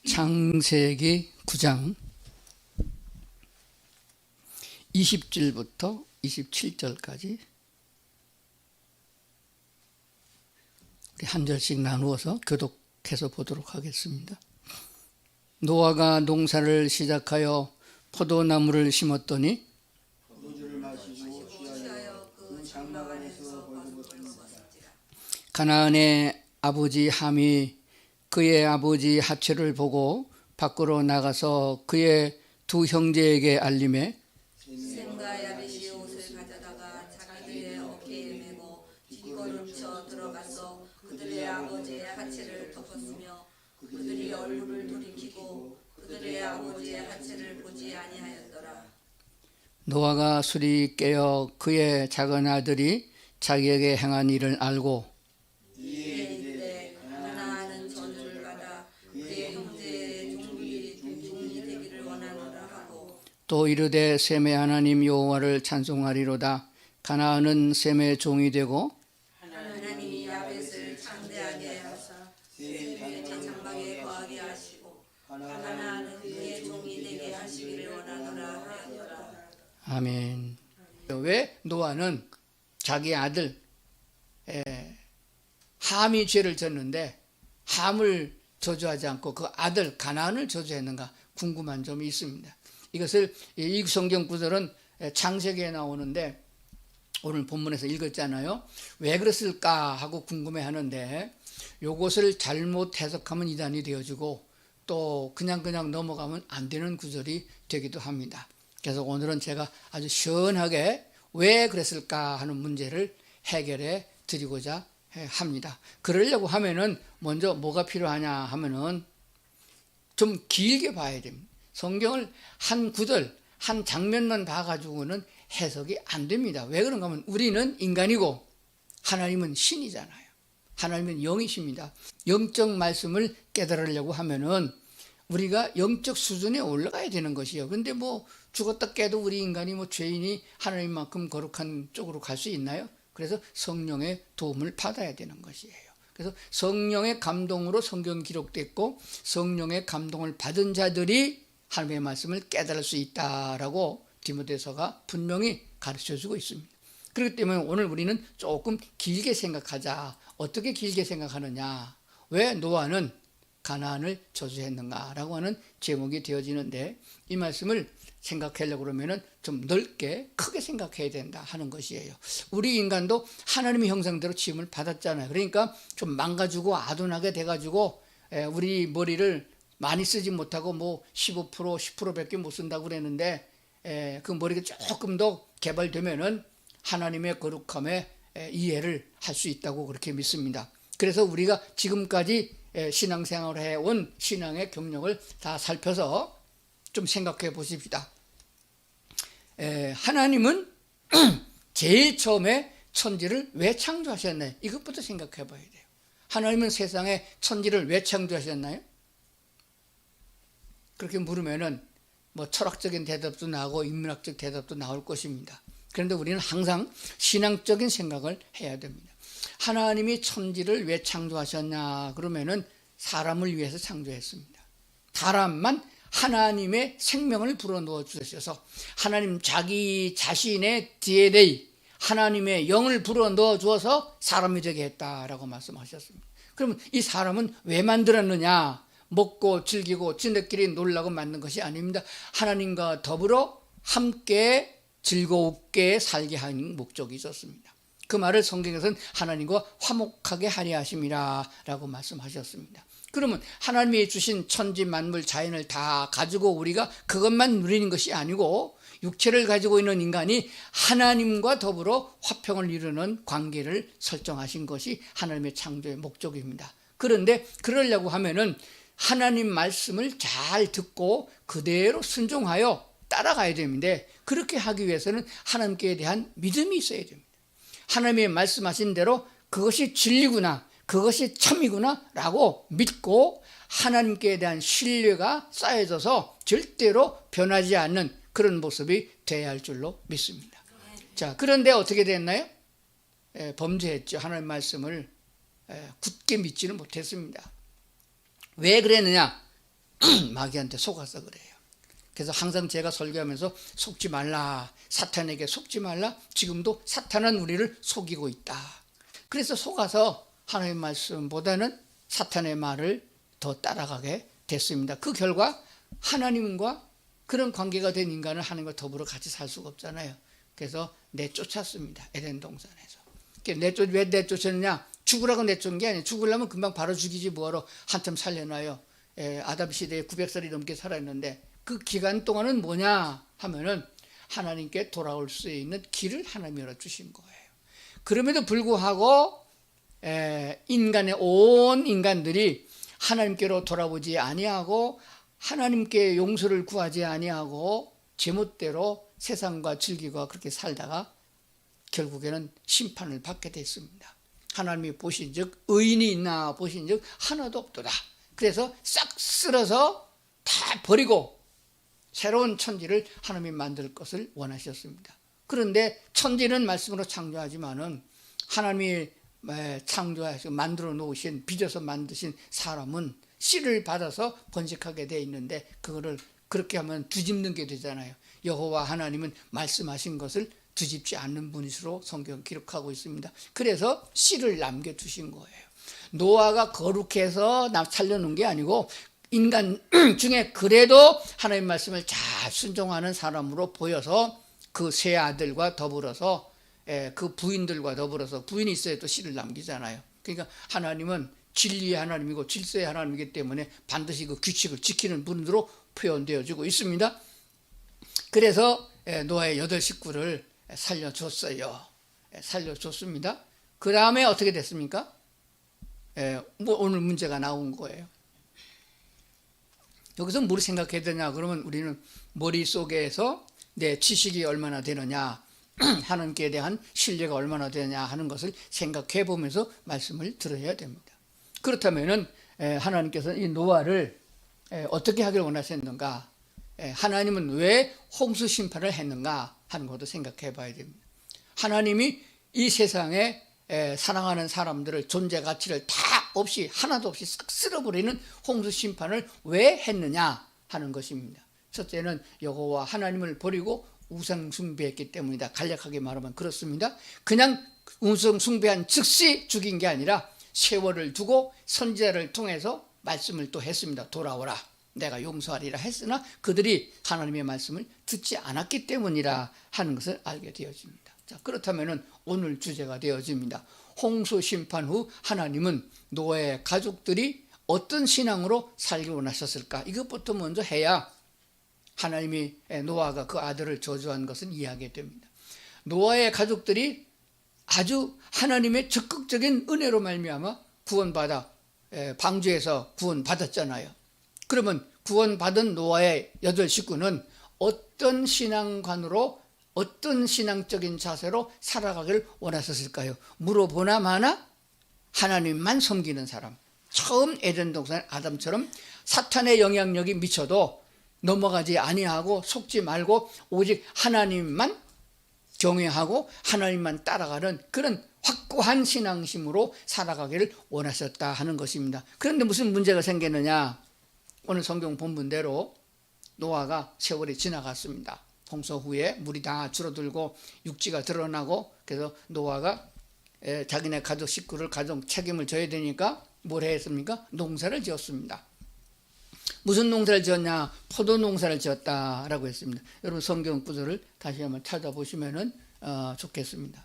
창세기 9장 20절부터 27절까지 한 절씩 나누어서 교독해서 보도록 하겠습니다. 노아가 농사를 시작하여 포도나무를 심었더니 포도주를 마시고 취하여 그 장막 안에서 벌겋게 먹었지라. 가나안의 아버지 함이 그의 아버지 하체를 보고 밖으로 나가서 그의 두 형제에게 알림해 셈과 야벳이 옷을 가져다가 자기들의 어깨에 메고 뒷걸음쳐 들어가서 그들의 아버지의 하체를 덮었으며 그들이 얼굴을 돌이키고 그들의 아버지의 하체를 보지 아니하였더라. 노아가 술이 깨어 그의 작은 아들이 자기에게 행한 일을 알고 이에 이르되 가나안은 저주를 받아 그의 형제의 종이 되기를 원하노라 하고 또 이르되 셈의 하나님 여호와를 찬송하리로다. 가나안은 셈의 종이 되고 하나님이 야벳을 창대하게 하사 셈의 장막에 거하게 하시고 가나안은 그의 종이 되게 하시기를 원하노라 하였더라. 아멘. 왜 노아는 자기 아들 함이 죄를 졌는데 함을 저주하지 않고 그 아들 가나안을 저주했는가 궁금한 점이 있습니다. 이것을 이 성경 구절은 창세기에 나오는데 오늘 본문에서 읽었잖아요. 왜 그랬을까 하고 궁금해하는데 이것을 잘못 해석하면 이단이 되어지고 또 그냥 넘어가면 안 되는 구절이 되기도 합니다. 그래서 오늘은 제가 아주 시원하게 왜 그랬을까 하는 문제를 해결해 드리고자 합니다. 그러려고 하면은 먼저 뭐가 필요하냐 하면은 좀 길게 봐야 됩니다. 성경을 한 구절, 한 장면만 봐가지고는 해석이 안 됩니다. 왜 그런가 하면 우리는 인간이고 하나님은 신이잖아요. 하나님은 영이십니다. 영적 말씀을 깨달으려고 하면은 우리가 영적 수준에 올라가야 되는 것이에요. 그런데 뭐 죽었다 깨도 우리 인간이 뭐 죄인이 하나님만큼 거룩한 쪽으로 갈 수 있나요? 그래서 성령의 도움을 받아야 되는 것이에요. 그래서 성령의 감동으로 성경 기록됐고 성령의 감동을 받은 자들이 하나님의 말씀을 깨달을 수 있다라고 디모데서가 분명히 가르쳐주고 있습니다. 그렇기 때문에 오늘 우리는 조금 길게 생각하자. 어떻게 길게 생각하느냐? 왜 노아는 가나안을 저주했는가라고 하는 제목이 되어지는데 이 말씀을 생각하려고 그러면은 좀 넓게 크게 생각해야 된다 하는 것이에요. 우리 인간도 하나님의 형상대로 지음을 받았잖아요. 그러니까 좀 망가지고 아둔하게 돼가지고 우리 머리를 많이 쓰지 못하고 뭐 15% 10%밖에 못 쓴다고 그랬는데 그 머리가 조금 더 개발되면은 하나님의 거룩함에 이해를 할 수 있다고 그렇게 믿습니다. 그래서 우리가 지금까지 신앙생활을 해온 신앙의 경력을 다 살펴서 좀 생각해 보십시다. 하나님은 제일 처음에 천지를 왜 창조하셨나요? 이것부터 생각해 봐야 돼요. 하나님은 세상에 천지를 왜 창조하셨나요? 그렇게 물으면은 뭐 철학적인 대답도 나오고 인문학적 대답도 나올 것입니다. 그런데 우리는 항상 신앙적인 생각을 해야 됩니다. 하나님이 천지를 왜 창조하셨냐 그러면은 사람을 위해서 창조했습니다. 사람만 하나님의 생명을 불어넣어 주셔서 하나님 자기 자신의 DNA 하나님의 영을 불어넣어 주어서 사람이 되게 했다라고 말씀하셨습니다. 그러면 이 사람은 왜 만들었느냐? 먹고 즐기고 지네끼리 놀라고 만든 것이 아닙니다. 하나님과 더불어 함께 즐겁게 살게 하는 목적이 있었습니다. 그 말을 성경에서는 하나님과 화목하게 하려 하심이라 라고 말씀하셨습니다. 그러면 하나님이 주신 천지 만물 자연을 다 가지고 우리가 그것만 누리는 것이 아니고 육체를 가지고 있는 인간이 하나님과 더불어 화평을 이루는 관계를 설정하신 것이 하나님의 창조의 목적입니다. 그런데 그러려고 하면은 하나님 말씀을 잘 듣고 그대로 순종하여 따라가야 되는데 그렇게 하기 위해서는 하나님께 대한 믿음이 있어야 됩니다. 하나님의 말씀하신 대로 그것이 진리구나 그것이 참이구나 라고 믿고 하나님께 대한 신뢰가 쌓여져서 절대로 변하지 않는 그런 모습이 되어야 할 줄로 믿습니다. 자, 그런데 어떻게 됐나요? 범죄했죠. 하나님의 말씀을 굳게 믿지는 못했습니다. 왜 그랬느냐? 마귀한테 속아서 그래요. 그래서 항상 제가 설교하면서 속지 말라, 사탄에게 속지 말라. 지금도 사탄은 우리를 속이고 있다. 그래서 속아서 하나님의 말씀보다는 사탄의 말을 더 따라가게 됐습니다. 그 결과 하나님과 그런 관계가 된 인간은 하나님과 더불어 같이 살 수가 없잖아요. 그래서 내쫓았습니다. 에덴 동산에서. 왜 내쫓았느냐? 죽으라고 내쫓은 게 아니에요. 죽으려면 금방 바로 죽이지 뭐하러 한참 살려놔요. 아담 시대에 900살이 넘게 살아있는데 그 기간 동안은 뭐냐 하면은 하나님께 돌아올 수 있는 길을 하나님이 열어주신 거예요. 그럼에도 불구하고 인간의 온 인간들이 하나님께로 돌아오지 아니하고 하나님께 용서를 구하지 아니하고 제멋대로 세상과 즐기고 그렇게 살다가 결국에는 심판을 받게 됐습니다. 하나님이 보신즉 의인이 있나 보신즉 하나도 없도다. 그래서 싹 쓸어서 다 버리고 새로운 천지를 하나님이 만들 것을 원하셨습니다. 그런데 천지는 말씀으로 창조하지만은 하나님이 창조하시고 만들어 놓으신 빚어서 만드신 사람은 씨를 받아서 번식하게 돼 있는데 그거를 그렇게 하면 뒤집는 게 되잖아요. 여호와 하나님은 말씀하신 것을 뒤집지 않는 분이시로 성경 기록하고 있습니다. 그래서 씨를 남겨두신 거예요. 노아가 거룩해서 살려놓은 게 아니고 인간 중에 그래도 하나님 말씀을 잘 순종하는 사람으로 보여서 그 세 아들과 더불어서 그 부인들과 더불어서 부인이 있어야 또 씨를 남기잖아요. 그러니까 하나님은 진리의 하나님이고 질서의 하나님이기 때문에 반드시 그 규칙을 지키는 분으로 표현되어지고 있습니다. 그래서 노아의 8 식구를 살려줬어요. 살려줬습니다. 그 다음에 어떻게 됐습니까? 오늘 문제가 나온 거예요. 여기서 뭘 생각해야 되냐 그러면 우리는 머릿속에서 내 지식이 얼마나 되느냐 하나님께 대한 신뢰가 얼마나 되느냐 하는 것을 생각해 보면서 말씀을 들어야 됩니다. 그렇다면 하나님께서 이 노아를 어떻게 하길 원하셨는가, 하나님은 왜 홍수 심판을 했는가 하는 것도 생각해 봐야 됩니다. 하나님이 이 세상에 사랑하는 사람들을 존재 가치를 다 없이 하나도 없이 싹 쓸어버리는 홍수 심판을 왜 했느냐 하는 것입니다. 첫째는 여호와 하나님을 버리고 우상 숭배했기 때문이다. 간략하게 말하면 그렇습니다. 그냥 우상 숭배한 즉시 죽인 게 아니라 세월을 두고 선지자를 통해서 말씀을 또 했습니다. 돌아오라, 내가 용서하리라 했으나 그들이 하나님의 말씀을 듣지 않았기 때문이라 하는 것을 알게 되어집니다. 자, 그렇다면 오늘 주제가 되어집니다. 홍수 심판 후 하나님은 노아의 가족들이 어떤 신앙으로 살기 원하셨을까? 이것부터 먼저 해야 하나님이 노아가 그 아들을 저주한 것은 이해하게 됩니다. 노아의 가족들이 아주 하나님의 적극적인 은혜로 말미암아 구원받아 방주에서 구원받았잖아요. 그러면 구원받은 노아의 8 식구는 어떤 신앙관으로 어떤 신앙적인 자세로 살아가길 원하셨을까요? 물어보나 마나 하나님만 섬기는 사람, 처음 에덴 동산 아담처럼 사탄의 영향력이 미쳐도 넘어가지 아니하고 속지 말고 오직 하나님만 경외하고 하나님만 따라가는 그런 확고한 신앙심으로 살아가기를 원하셨다 하는 것입니다. 그런데 무슨 문제가 생겼느냐? 오늘 성경 본문대로 노아가 세월이 지나갔습니다. 홍수 후에 물이 다 줄어들고 육지가 드러나고 그래서 노아가 자기네 가족 식구를 가족 책임을 져야 되니까 뭘 했습니까? 농사를 지었습니다. 무슨 농사를 지었냐? 포도 농사를 지었다라고 했습니다. 여러분 성경 구절을 다시 한번 찾아보시면 좋겠습니다.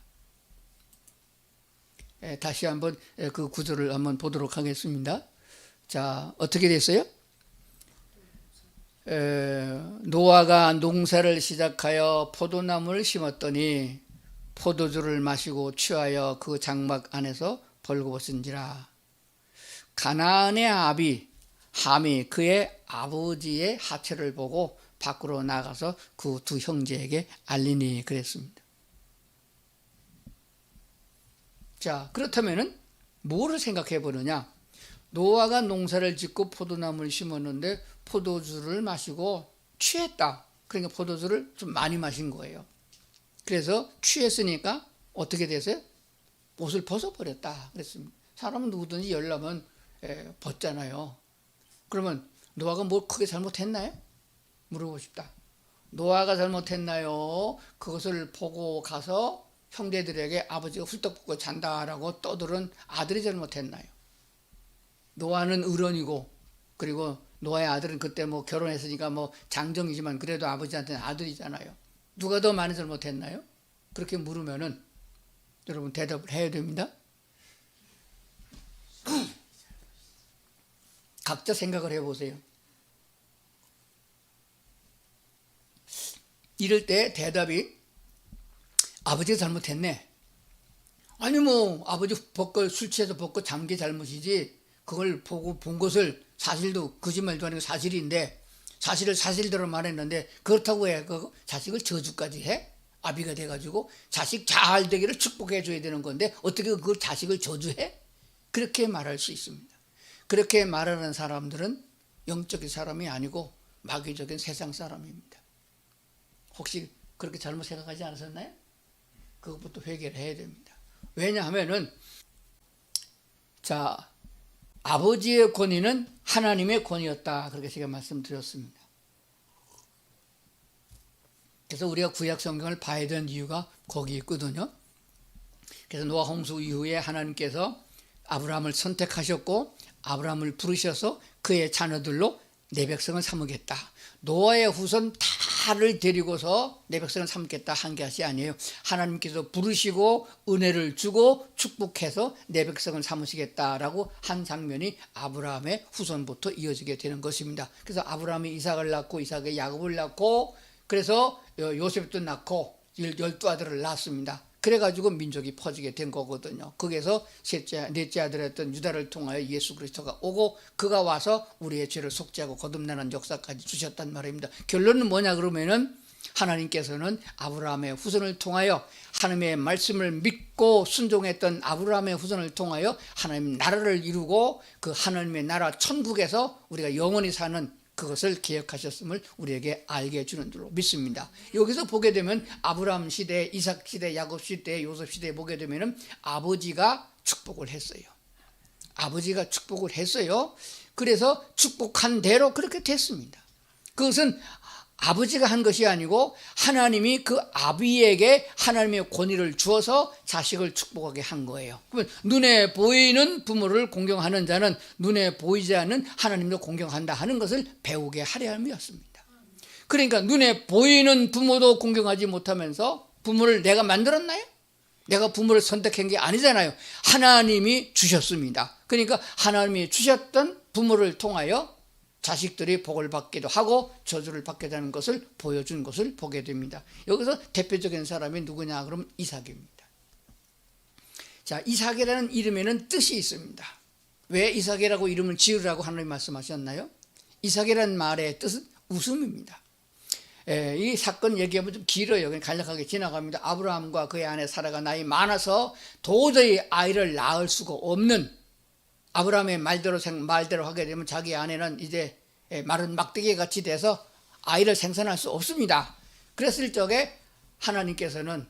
다시 한번 그 구절을 한번 보도록 하겠습니다. 자, 어떻게 됐어요? 노아가 농사를 시작하여 포도나무를 심었더니 포도주를 마시고 취하여 그 장막 안에서 벌거벗은지라. 가나안의 아비 함이 그의 아버지의 하체를 보고 밖으로 나가서 그 2 형제에게 알리니 그랬습니다. 자, 그렇다면은 뭐를 생각해 보느냐? 노아가 농사를 짓고 포도나무를 심었는데 포도주를 마시고 취했다. 그러니까 포도주를 좀 많이 마신 거예요. 그래서 취했으니까 어떻게 됐어요? 옷을 벗어버렸다 그랬습니다. 사람은 누구든지 열나면 벗잖아요. 그러면 노아가 뭘 크게 잘못했나요? 물어보고 싶다. 노아가 잘못했나요? 그것을 보고 가서 형제들에게 아버지가 훌떡 벗고 잔다라고 떠들은 아들이 잘못했나요? 노아는 의론이고, 그리고 노아의 아들은 그때 뭐 결혼했으니까 뭐 장정이지만 그래도 아버지한테는 아들이잖아요. 누가 더 많이 잘못했나요? 그렇게 물으면은 여러분 대답을 해야 됩니다. 각자 생각을 해보세요. 이럴 때 대답이 아버지가 잘못했네. 아니 뭐 아버지 술 취해서 벗고 잠게 잘못이지, 그걸 보고 본 것을 사실도 거짓말도 아니고 사실인데 사실을 사실대로 말했는데 그렇다고 해 그 자식을 저주까지 해? 아비가 돼가지고 자식 잘 되기를 축복해 줘야 되는 건데 어떻게 그 자식을 저주해? 그렇게 말할 수 있습니다. 그렇게 말하는 사람들은 영적인 사람이 아니고 마귀적인 세상 사람입니다. 혹시 그렇게 잘못 생각하지 않으셨나요? 그것부터 회개를 해야 됩니다. 왜냐하면은 자, 아버지의 권위는 하나님의 권위였다, 그렇게 제가 말씀드렸습니다. 그래서 우리가 구약 성경을 봐야 되는 이유가 거기 있거든요. 그래서 노아 홍수 이후에 하나님께서 아브라함을 선택하셨고 아브라함을 부르셔서 그의 자녀들로 내 백성을 삼으겠다. 노아의 후손 다를 데리고서 내 백성을 삼겠다 한 것이 아니에요. 하나님께서 부르시고 은혜를 주고 축복해서 내 백성을 삼으시겠다라고 한 장면이 아브라함의 후손부터 이어지게 되는 것입니다. 그래서 아브라함이 이삭을 낳고 이삭이 야곱을 낳고 그래서 요셉도 낳고 12아들을 낳았습니다. 그래가지고 민족이 퍼지게 된 거거든요. 거기에서 넷째 아들이었던 유다를 통하여 예수 그리스도가 오고 그가 와서 우리의 죄를 속죄하고 거듭나는 역사까지 주셨단 말입니다. 결론은 뭐냐 그러면은 하나님께서는 아브라함의 후손을 통하여 하나님의 말씀을 믿고 순종했던 아브라함의 후손을 통하여 하나님 나라를 이루고 그 하나님의 나라 천국에서 우리가 영원히 사는 그것을 기억하셨음을 우리에게 알게 해주는 줄로 믿습니다. 여기서 보게 되면 아브라함 시대, 이삭 시대, 야곱 시대, 요셉 시대에 보게 되면 아버지가 축복을 했어요. 아버지가 축복을 했어요. 그래서 축복한 대로 그렇게 됐습니다. 그것은 아버지가 한 것이 아니고 하나님이 그 아비에게 하나님의 권위를 주어서 자식을 축복하게 한 거예요. 그러면 눈에 보이는 부모를 공경하는 자는 눈에 보이지 않는 하나님도 공경한다 하는 것을 배우게 하려 함이었습니다. 그러니까 눈에 보이는 부모도 공경하지 못하면서 부모를 내가 만들었나요? 내가 부모를 선택한 게 아니잖아요. 하나님이 주셨습니다. 그러니까 하나님이 주셨던 부모를 통하여 자식들이 복을 받기도 하고 저주를 받게 되는 것을 보여준 것을 보게 됩니다. 여기서 대표적인 사람이 누구냐 그러면 이삭입니다. 자, 이삭이라는 이름에는 뜻이 있습니다. 왜 이삭이라고 이름을 지으라고 하나님 말씀하셨나요? 이삭이라는 말의 뜻은 웃음입니다. 이 사건 얘기하면 좀 길어요. 그냥 간략하게 지나갑니다. 아브라함과 그의 아내 사라가 나이 많아서 도저히 아이를 낳을 수가 없는, 아브라함의 말대로 하게 되면 자기 아내는 이제 마른 막대기 같이 돼서 아이를 생산할 수 없습니다. 그랬을 적에 하나님께서는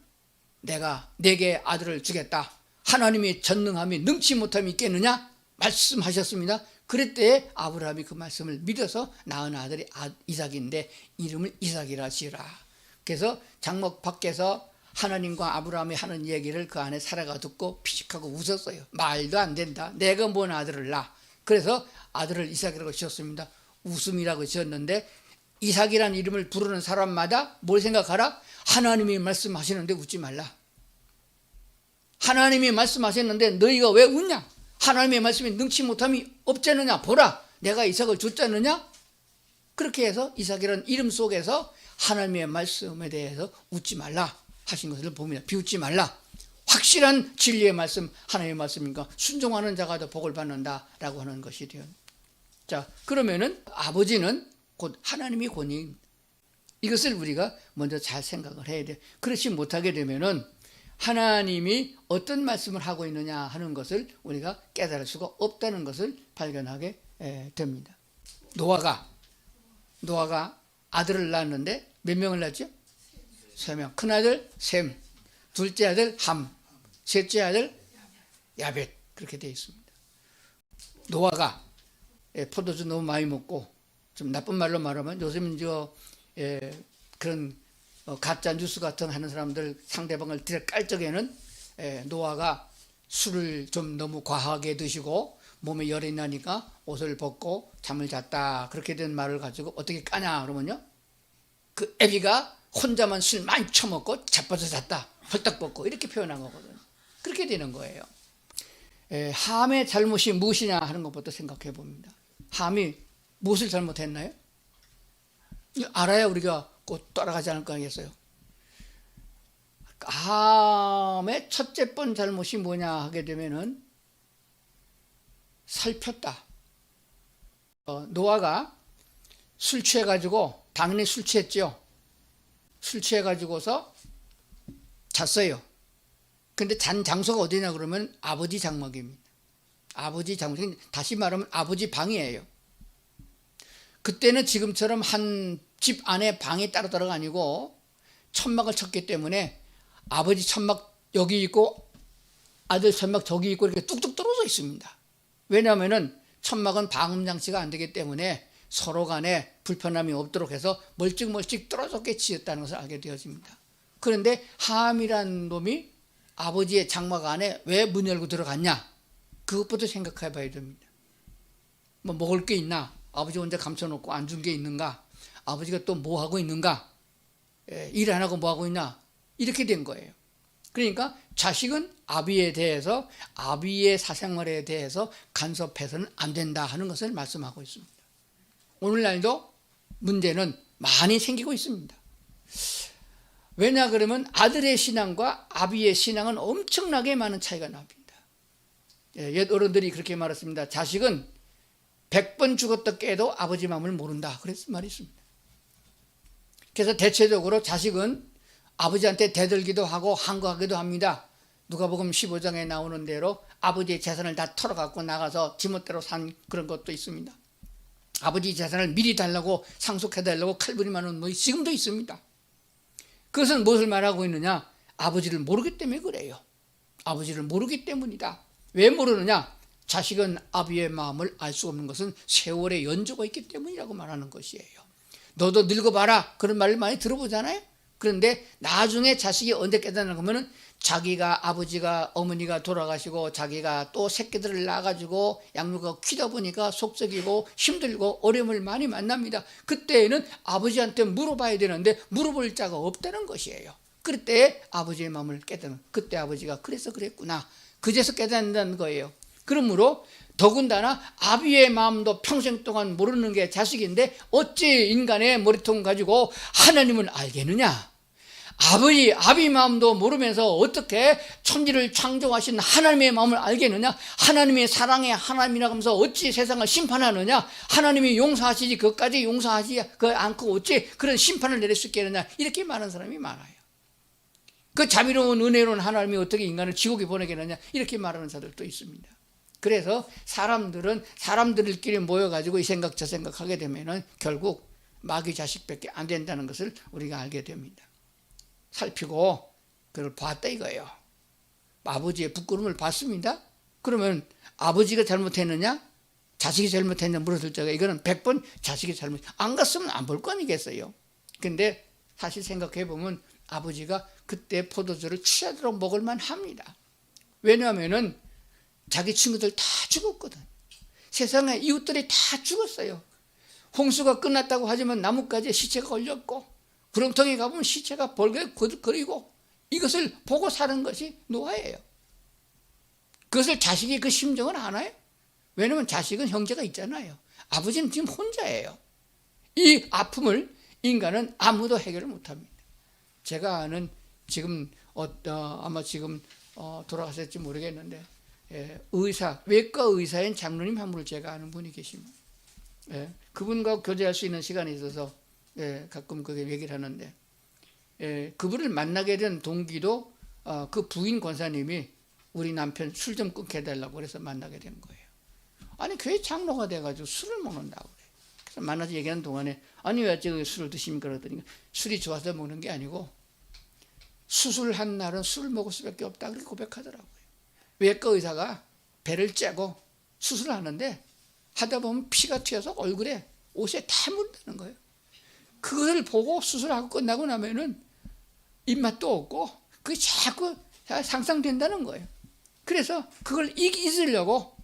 내가 내게 아들을 주겠다. 하나님의 전능함이 능치 못함이 있겠느냐? 말씀하셨습니다. 그랬때 아브라함이 그 말씀을 믿어서 낳은 아들이 이삭인데 이름을 이삭이라 지으라. 그래서 장막 밖에서 하나님과 아브라함이 하는 얘기를 그 안에 사라가 듣고 피식하고 웃었어요. 말도 안 된다. 내가 뭔 아들을 낳아. 그래서 아들을 이삭이라고 지었습니다. 웃음이라고 지었는데 이삭이라는 이름을 부르는 사람마다 뭘 생각하라? 하나님이 말씀하시는데 웃지 말라. 하나님이 말씀하셨는데 너희가 왜 웃냐? 하나님의 말씀이 능치 못함이 없잖느냐? 보라, 내가 이삭을 줬잖느냐? 그렇게 해서 이삭이라는 이름 속에서 하나님의 말씀에 대해서 웃지 말라 하신 것을 봅니다. 비웃지 말라. 확실한 진리의 말씀, 하나님의 말씀인가 순종하는 자가 더 복을 받는다라고 하는 것이 돼요. 자, 그러면은 아버지는 곧 하나님이 권위입니다. 이것을 우리가 먼저 잘 생각을 해야 돼요. 그렇지 못하게 되면은 하나님이 어떤 말씀을 하고 있느냐 하는 것을 우리가 깨달을 수가 없다는 것을 발견하게 됩니다. 노아가 아들을 낳았는데 몇 명을 낳았죠? 3명. 큰아들 셈, 둘째 아들 함, 셋째 아들 야벳, 그렇게 되어 있습니다. 노아가 포도주 너무 많이 먹고 좀 나쁜 말로 말하면 요즘 그런 가짜 뉴스 같은 하는 사람들 상대방을 들여깔 적에는 노아가 술을 좀 너무 과하게 드시고 몸에 열이 나니까 옷을 벗고 잠을 잤다 그렇게 된 말을 가지고 어떻게 까냐 그러면요, 그 애비가 혼자만 술 많이 처먹고 자빠져 잤다 헐떡 벗고 이렇게 표현한 거거든요. 그렇게 되는 거예요. 함의 잘못이 무엇이냐 하는 것부터 생각해 봅니다. 함이 무엇을 잘못했나요? 알아야 우리가 꼭 따라가지 않을 거 아니겠어요? 함의 첫째 번 잘못이 뭐냐 하게 되면은 살폈다. 노아가 술 취해가지고, 당연히 술 취했죠. 술 취해가지고서 잤어요. 근데 잔 장소가 어디냐 그러면 아버지 장막입니다. 아버지 장막, 다시 말하면 아버지 방이에요. 그때는 지금처럼 한 집 안에 방이 따로따로가 아니고 천막을 쳤기 때문에 아버지 천막 여기 있고 아들 천막 저기 있고 이렇게 뚝뚝 떨어져 있습니다. 왜냐하면 천막은 방음 장치가 안 되기 때문에 서로 간에 불편함이 없도록 해서 멀찍멀찍 떨어졌게 지었다는 것을 알게 되어집니다. 그런데 함이란 놈이 아버지의 장막 안에 왜 문 열고 들어갔냐? 그것부터 생각해 봐야 됩니다. 뭐 먹을 게 있나? 아버지 혼자 감춰놓고 안 준 게 있는가? 아버지가 또 뭐 하고 있는가? 일 안 하고 뭐 하고 있나? 이렇게 된 거예요. 그러니까 자식은 아비에 대해서, 아비의 사생활에 대해서 간섭해서는 안 된다 하는 것을 말씀하고 있습니다. 오늘날도 문제는 많이 생기고 있습니다. 왜냐 그러면 아들의 신앙과 아비의 신앙은 엄청나게 많은 차이가 납니다. 옛 어른들이 그렇게 말했습니다. 자식은 100번 죽었다 깨도 아버지 마음을 모른다. 그랬을 말이 있습니다. 그래서 대체적으로 자식은 아버지한테 대들기도 하고 항거하기도 합니다. 누가복음 15장에 나오는 대로 아버지의 재산을 다 털어갖고 나가서 지멋대로 산 그런 것도 있습니다. 아버지 재산을 미리 달라고 상속해달라고 칼부림하는 뭐 지금도 있습니다. 그것은 무엇을 말하고 있느냐? 아버지를 모르기 때문에 그래요. 아버지를 모르기 때문이다. 왜 모르느냐? 자식은 아비의 마음을 알 수 없는 것은 세월의 연조가 있기 때문이라고 말하는 것이에요. 너도 늙어봐라 그런 말을 많이 들어보잖아요. 그런데 나중에 자식이 언제 깨닫는 거면은 자기가 아버지가 어머니가 돌아가시고 자기가 또 새끼들을 낳아가지고 양육하고 키다 보니까 속썩이고 힘들고 어려움을 많이 만납니다. 그때에는 아버지한테 물어봐야 되는데 물어볼 자가 없다는 것이에요. 그때 아버지의 마음을 깨닫는, 그때 아버지가 그래서 그랬구나, 그제서 깨닫는다는 거예요. 그러므로 더군다나 아비의 마음도 평생 동안 모르는 게 자식인데 어찌 인간의 머리통 가지고 하나님을 알겠느냐? 아비 마음도 모르면서 어떻게 천지를 창조하신 하나님의 마음을 알겠느냐? 하나님의 사랑의 하나님이라고 하면서 어찌 세상을 심판하느냐? 하나님이 용서하시지 그것까지 용서하지 않고 어찌 그런 심판을 내릴 수 있겠느냐? 이렇게 말하는 사람이 많아요. 그 자비로운 은혜로운 하나님이 어떻게 인간을 지옥에 보내겠느냐? 이렇게 말하는 사람들도 있습니다. 그래서 사람들은 사람들끼리 모여가지고 이 생각 저 생각 하게 되면은 결국 마귀 자식밖에 안 된다는 것을 우리가 알게 됩니다. 살피고 그걸 봤다 이거예요. 아버지의 부끄러움을 봤습니다. 그러면 아버지가 잘못했느냐? 자식이 잘못했느냐 물었을 적에 이거는 100번 자식이 잘못, 안 갔으면 안 볼 거 아니겠어요. 근데 사실 생각해 보면 아버지가 그때 포도주를 취하도록 먹을만 합니다. 왜냐하면은 자기 친구들 다 죽었거든. 세상에 이웃들이 다 죽었어요. 홍수가 끝났다고 하지만 나뭇가지에 시체가 걸렸고 구렁텅이 가보면 시체가 벌겋게 거리고 이것을 보고 사는 것이 노아예요. 그것을 자식이 그 심정을 아나요? 왜냐하면 자식은 형제가 있잖아요. 아버지는 지금 혼자예요. 이 아픔을 인간은 아무도 해결을 못합니다. 제가 아는 지금 아마 지금 돌아가셨을지 모르겠는데 의사, 외과 의사인 장로님 한 분을 제가 아는 분이 계십니다. 그분과 교제할 수 있는 시간이 있어서 가끔 그게 얘기를 하는데 그분을 만나게 된 동기도 그 부인 권사님이 우리 남편 술 좀 끊게 해달라고 그래서 만나게 된 거예요. 아니 교회 장로가 돼가지고 술을 먹는다고 그래. 그래서 만나서 얘기하는 동안에 아니 왜 지금 술을 드십니까 그러더니 술이 좋아서 먹는 게 아니고 수술한 날은 술을 먹을 수밖에 없다 그렇게 고백하더라고요. 외과 의사가 배를 째고 수술을 하는데 하다 보면 피가 튀어서 얼굴에 옷에 다 묻는다는 거예요. 그걸 보고 수술하고 끝나고 나면은 입맛도 없고 그게 자꾸 상상된다는 거예요. 그래서 그걸 잊으려고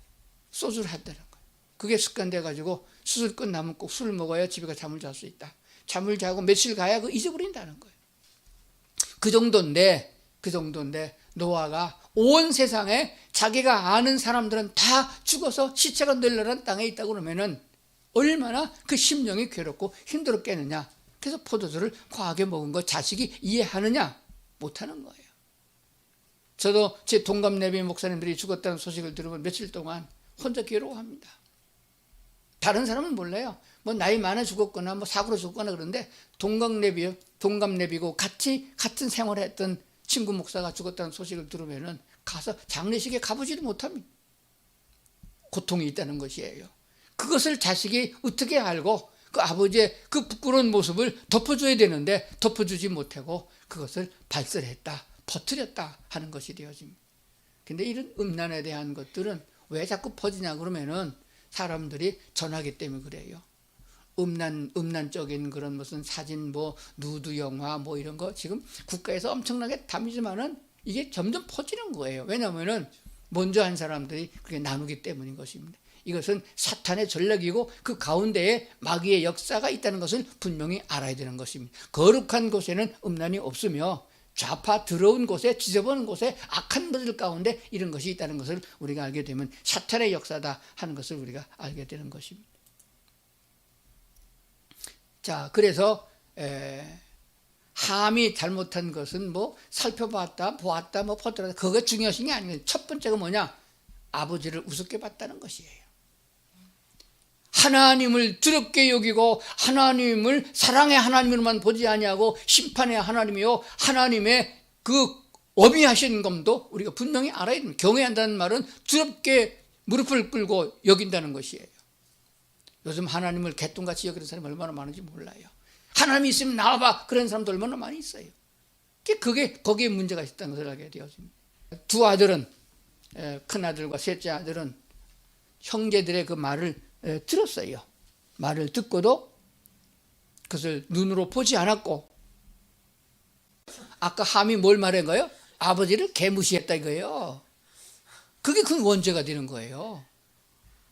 소주를 한다는 거예요. 그게 습관돼 가지고 수술 끝나면 꼭 술을 먹어야 집에 가서 잠을 잘 수 있다. 잠을 자고 며칠 가야 그 잊어버린다는 거예요. 그 정도인데 노아가 온 세상에 자기가 아는 사람들은 다 죽어서 시체가 널널한 땅에 있다고 그러면은 얼마나 그 심령이 괴롭고 힘들었겠느냐. 그래서 포도주를 과하게 먹은 거 자식이 이해하느냐? 못하는 거예요. 저도 제 동갑내비 목사님들이 죽었다는 소식을 들으면 며칠 동안 혼자 괴로워합니다. 다른 사람은 몰라요. 뭐 나이 많아 죽었거나 뭐 사고로 죽거나 그런데 동갑내비고 같은 생활했던 친구 목사가 죽었다는 소식을 들으면은 가서 장례식에 가보지도 못합니다. 고통이 있다는 것이에요. 그것을 자식이 어떻게 알고 그 아버지의 그 부끄러운 모습을 덮어줘야 되는데 덮어주지 못하고 그것을 발설했다, 퍼뜨렸다 하는 것이 되어집니다. 근데 이런 음란에 대한 것들은 왜 자꾸 퍼지냐 그러면은 사람들이 전하기 때문에 그래요. 음란적인 그런 무슨 사진, 뭐 누드 영화, 뭐 이런 거 지금 국가에서 엄청나게 담이지만은 이게 점점 퍼지는 거예요. 왜냐하면은 먼저 한 사람들이 그렇게 나누기 때문인 것입니다. 이것은 사탄의 전략이고 그 가운데에 마귀의 역사가 있다는 것을 분명히 알아야 되는 것입니다. 거룩한 곳에는 음란이 없으며 좌파 더러운 곳에 지저분한 곳에 악한 것들 가운데 이런 것이 있다는 것을 우리가 알게 되면 사탄의 역사다 하는 것을 우리가 알게 되는 것입니다. 자, 그래서 함이 잘못한 것은 뭐 살펴봤다, 보았다, 뭐 퍼뜨렸다 그거 중요하신 게 아니에요. 첫 번째가 뭐냐? 아버지를 우습게 봤다는 것이에요. 하나님을 두렵게 여기고 하나님을 사랑의 하나님으로만 보지 아니하고 심판의 하나님이요 하나님의 그 어미하신 검도 우리가 분명히 알아야 됩니다. 경외한다는 말은 두렵게 무릎을 꿇고 여긴다는 것이에요. 요즘 하나님을 개똥같이 여기는 사람이 얼마나 많은지 몰라요. 하나님이 있으면 나와봐 그런 사람도 얼마나 많이 있어요. 그게 거기에 문제가 있다는 것을 알게 되어집니다. 두 아들은 큰아들과 셋째 아들은 형제들의 그 말을 들었어요. 말을 듣고도 그것을 눈으로 보지 않았고 아까 함이 뭘 말한 거예요? 아버지를 개무시했다 이거예요. 그게 그 원죄가 되는 거예요.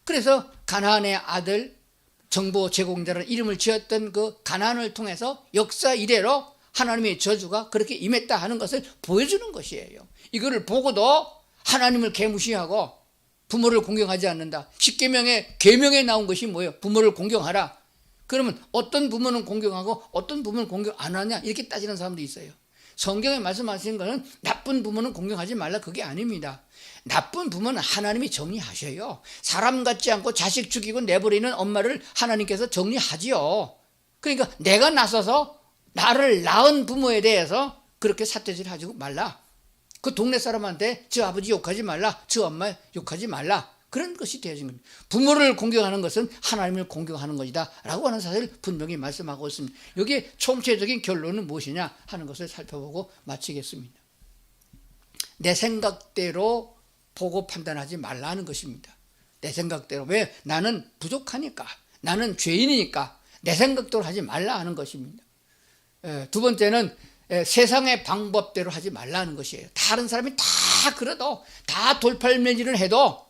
그래서 가나안의 아들 정보 제공자라는 이름을 지었던 그 가나안을 통해서 역사 이래로 하나님의 저주가 그렇게 임했다 하는 것을 보여주는 것이에요. 이거를 보고도 하나님을 개무시하고 부모를 공경하지 않는다. 10계명의 계명에 나온 것이 뭐예요? 부모를 공경하라. 그러면 어떤 부모는 공경하고 어떤 부모는 공경 안 하냐 이렇게 따지는 사람도 있어요. 성경에 말씀하시는 것은 나쁜 부모는 공경하지 말라 그게 아닙니다. 나쁜 부모는 하나님이 정리하셔요. 사람 같지 않고 자식 죽이고 내버리는 엄마를 하나님께서 정리하지요. 그러니까 내가 나서서 나를 낳은 부모에 대해서 그렇게 삿대질하지 말라. 그 동네 사람한테 저 아버지 욕하지 말라, 저 엄마 욕하지 말라. 그런 것이 되어진 겁니다. 부모를 공경하는 것은 하나님을 공경하는 것이다 라고 하는 사실을 분명히 말씀하고 있습니다. 여기에 총체적인 결론은 무엇이냐 하는 것을 살펴보고 마치겠습니다. 내 생각대로 보고 판단하지 말라는 것입니다. 내 생각대로. 왜? 나는 부족하니까, 나는 죄인이니까 내 생각대로 하지 말라 하는 것입니다. 두 번째는 세상의 방법대로 하지 말라는 것이에요. 다른 사람이 다 그래도 다 돌팔매질을 해도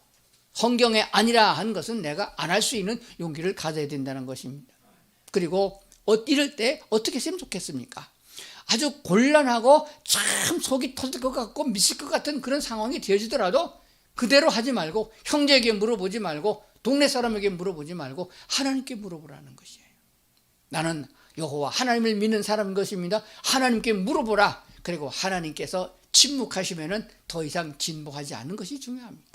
성경에 아니라 하는 것은 내가 안 할 수 있는 용기를 가져야 된다는 것입니다. 그리고 이럴 때 어떻게 했으면 좋겠습니까? 아주 곤란하고 참 속이 터질 것 같고 미칠 것 같은 그런 상황이 되어지더라도 그대로 하지 말고 형제에게 물어보지 말고 동네 사람에게 물어보지 말고 하나님께 물어보라는 것이에요. 나는 여호와 하나님을 믿는 사람인 것입니다. 하나님께 물어보라. 그리고 하나님께서 침묵하시면은 더 이상 진보하지 않는 것이 중요합니다.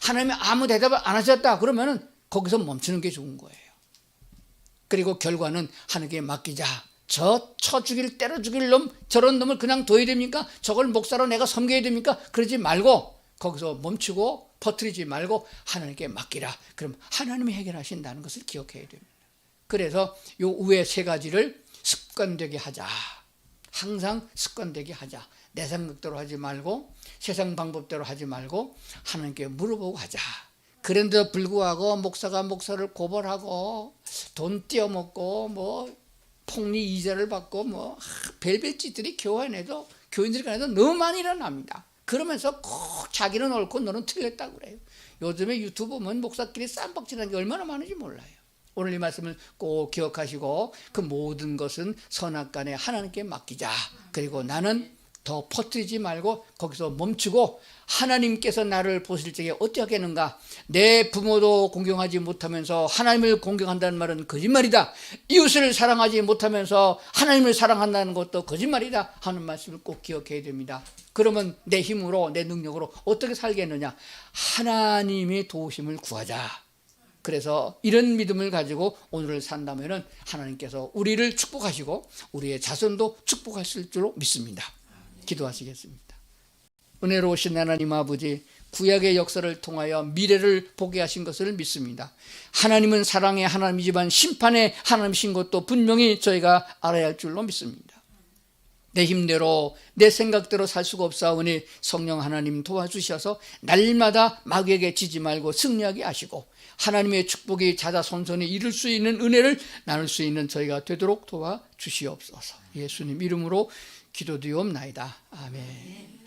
하나님이 아무 대답을 안 하셨다 그러면은 거기서 멈추는 게 좋은 거예요. 그리고 결과는 하나님께 맡기자. 저 쳐 죽일 때려 죽일 놈 저런 놈을 그냥 둬야 됩니까? 저걸 목사로 내가 섬겨야 됩니까? 그러지 말고 거기서 멈추고 퍼뜨리지 말고 하나님께 맡기라. 그럼 하나님이 해결하신다는 것을 기억해야 됩니다. 그래서 요 위에 세 가지를 습관되게 하자. 항상 습관되게 하자. 내 생각대로 하지 말고 세상 방법대로 하지 말고 하나님께 물어보고 하자. 그런데도 불구하고 목사가 목사를 고발하고 돈 떼어먹고 뭐 폭리 이자를 받고 뭐 별별 짓들이 교회내도 교인들 간에도 너무 많이 일어납니다. 그러면서 꼭 자기는 옳고 너는 틀렸다고 그래요. 요즘에 유튜브 보면 목사끼리 쌈박질하는 게 얼마나 많은지 몰라요. 오늘 이 말씀을 꼭 기억하시고 그 모든 것은 선악간에 하나님께 맡기자. 그리고 나는 더 퍼뜨리지 말고 거기서 멈추고 하나님께서 나를 보실 적에 어떻게 하겠는가. 내 부모도 공경하지 못하면서 하나님을 공경한다는 말은 거짓말이다. 이웃을 사랑하지 못하면서 하나님을 사랑한다는 것도 거짓말이다 하는 말씀을 꼭 기억해야 됩니다. 그러면 내 힘으로 내 능력으로 어떻게 살겠느냐. 하나님의 도우심을 구하자. 그래서 이런 믿음을 가지고 오늘을 산다면 하나님께서 우리를 축복하시고 우리의 자손도 축복하실 줄로 믿습니다. 기도하시겠습니다. 은혜로우신 하나님 아버지, 구약의 역사를 통하여 미래를 보게 하신 것을 믿습니다. 하나님은 사랑의 하나님이지만 심판의 하나님이신 것도 분명히 저희가 알아야 할 줄로 믿습니다. 내 힘대로 내 생각대로 살 수가 없사오니 성령 하나님 도와주셔서 날마다 마귀에게 지지 말고 승리하게 하시고 하나님의 축복이 자자손손이 이룰 수 있는 은혜를 나눌 수 있는 저희가 되도록 도와주시옵소서. 예수님 이름으로 기도드리옵나이다. 아멘.